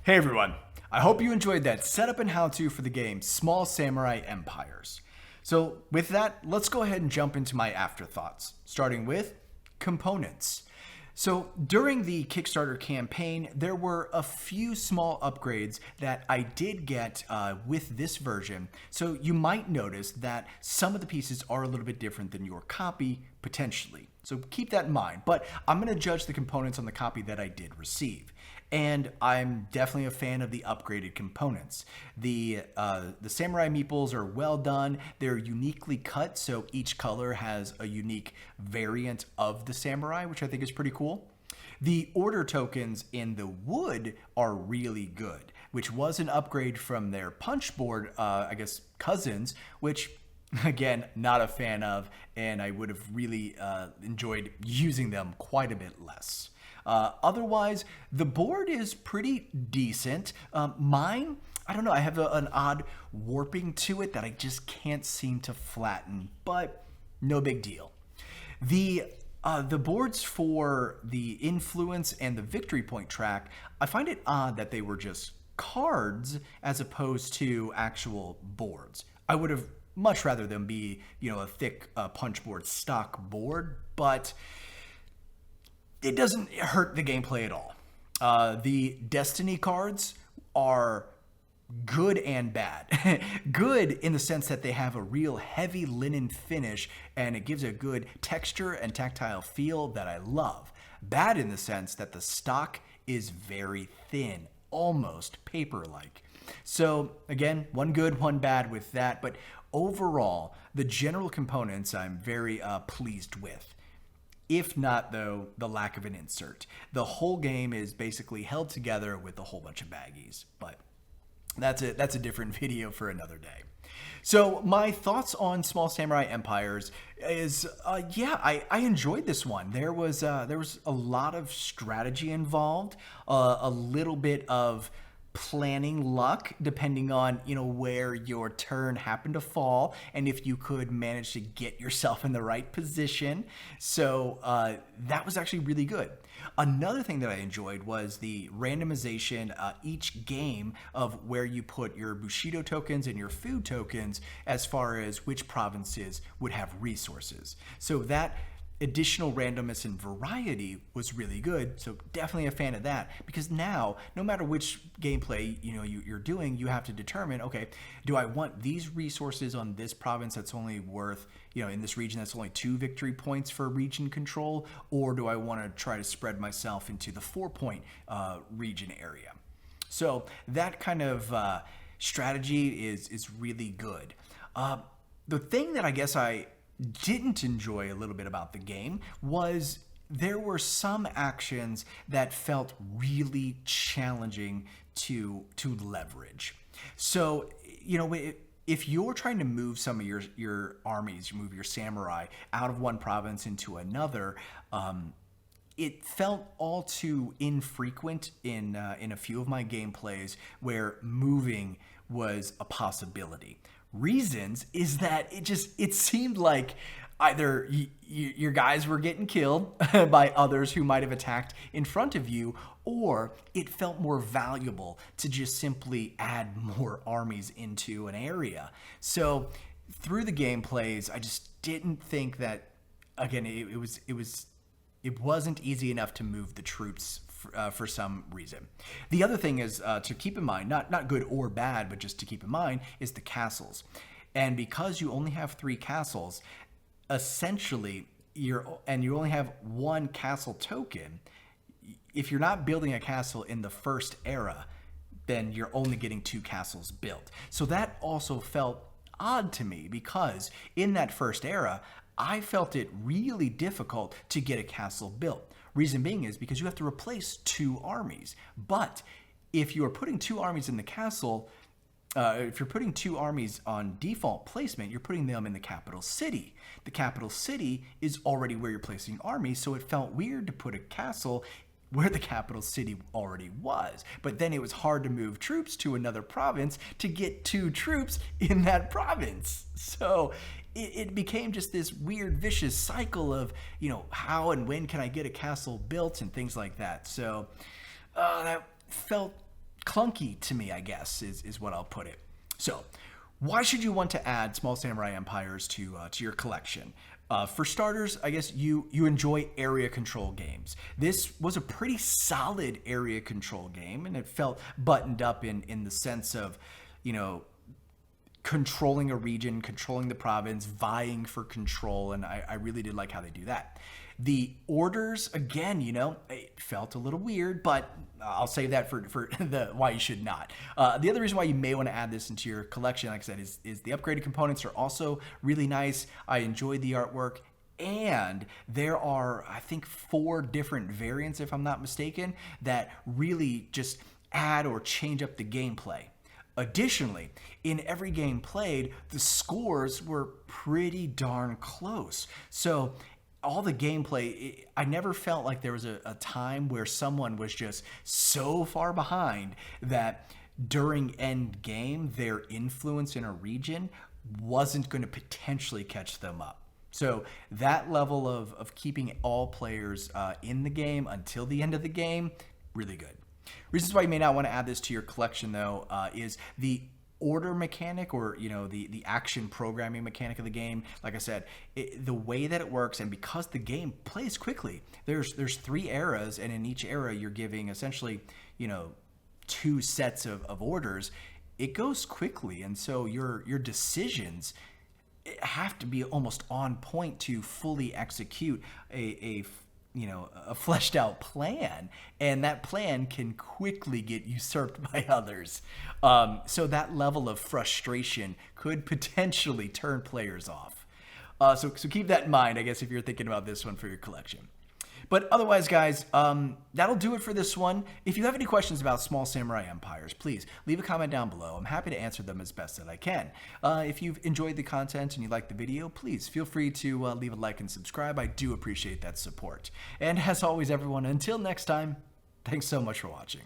Hey everyone, I hope you enjoyed that setup and how-to for the game Small Samurai Empires. So with that, let's go ahead and jump into my afterthoughts, starting with components. So during the Kickstarter campaign, there were a few small upgrades that I did get with this version. So you might notice that some of the pieces are a little bit different than your copy, potentially. So keep that in mind, but I'm going to judge the components on the copy that I did receive. And I'm definitely a fan of the upgraded components. The samurai meeples are well done. They're uniquely cut, so each color has a unique variant of the samurai, which I think is pretty cool. The order tokens in the wood are really good, which was an upgrade from their punchboard, cousins, which again, not a fan of, and I would have really enjoyed using them quite a bit less. Otherwise, the board is pretty decent. Mine, I don't know, I have an odd warping to it that I just can't seem to flatten, but no big deal. The boards for the influence and the victory point track, I find it odd that they were just cards as opposed to actual boards. I would have much rather them be, a thick punchboard stock board, but it doesn't hurt the gameplay at all. The Destiny cards are good and bad. Good in the sense that they have a real heavy linen finish and it gives a good texture and tactile feel that I love. Bad in the sense that the stock is very thin, almost paper-like. So again, one good, one bad with that, but overall, the general components I'm very pleased with. If not, though, the lack of an insert. The whole game is basically held together with a whole bunch of baggies, but that's a different video for another day. So my thoughts on Small Samurai Empires is, I enjoyed this one. There was a lot of strategy involved, a little bit of planning luck depending on where your turn happened to fall and if you could manage to get yourself in the right position. So that was actually really good. Another thing that I enjoyed was the randomization each game of where you put your Bushido tokens and your food tokens as far as which provinces would have resources. So that additional randomness and variety was really good, so definitely a fan of that, because now no matter which gameplay you're doing, you have to determine, okay, do I want these resources on this province that's only worth, in this region that's only 2 victory points for region control, or do I want to try to spread myself into the 4-point region area? So that kind of strategy is really good. The thing that I guess I didn't enjoy a little bit about the game was there were some actions that felt really challenging to leverage. So, if you're trying to move some of your armies, you move your samurai out of one province into another, it felt all too infrequent in a few of my gameplays where moving was a possibility. Reasons is that it seemed like either your guys were getting killed by others who might have attacked in front of you, or it felt more valuable to just simply add more armies into an area. So through the gameplays, I just didn't think that, again, it wasn't easy enough to move the troops for some reason. The other thing is to keep in mind, not good or bad, but just to keep in mind, is the castles. And because you only have 3 castles, essentially, you only have 1 castle token, if you're not building a castle in the first era, then you're only getting 2 castles built. So that also felt odd to me, because in that first era, I felt it really difficult to get a castle built. Reason being is because you have to replace 2 armies. But if you are putting 2 armies in the castle, if you're putting 2 armies on default placement, you're putting them in the capital city. The capital city is already where you're placing armies, so it felt weird to put a castle where the capital city already was. But then it was hard to move troops to another province to get 2 troops in that province. So it became just this weird vicious cycle of, how and when can I get a castle built and things like that. So that felt clunky to me, I guess, is what I'll put it. So, why should you want to add Small Samurai Empires to your collection? For starters, I guess you enjoy area control games. This was a pretty solid area control game, and it felt buttoned up in the sense of, you know, controlling a region, controlling the province, vying for control, and I really did like how they do that. The orders, again, you know, it felt a little weird, but I'll save that for the why you should not. The other reason why you may want to add this into your collection, like I said, is the upgraded components are also really nice. I enjoyed the artwork, and there are, I think, 4 different variants, if I'm not mistaken, that really just add or change up the gameplay. Additionally, in every game played, the scores were pretty darn close. So all the gameplay, I never felt like there was a time where someone was just so far behind that during end game, their influence in a region wasn't going to potentially catch them up. So that level of keeping all players in the game until the end of the game, really good. Reasons why you may not want to add this to your collection, though, is the order mechanic, or, you know, the action programming mechanic of the game. Like I said, the way that it works, and because the game plays quickly, there's 3 eras, and in each era you're giving essentially, you know, 2 sets of orders. It goes quickly, and so your decisions have to be almost on point to fully execute a fleshed out plan, and that plan can quickly get usurped by others. So that level of frustration could potentially turn players off. So keep that in mind, I guess, if you're thinking about this one for your collection. But otherwise, guys, that'll do it for this one. If you have any questions about Small Samurai Empires, please leave a comment down below. I'm happy to answer them as best that I can. If you've enjoyed the content and you like the video, please feel free to leave a like and subscribe. I do appreciate that support. And as always, everyone, until next time, thanks so much for watching.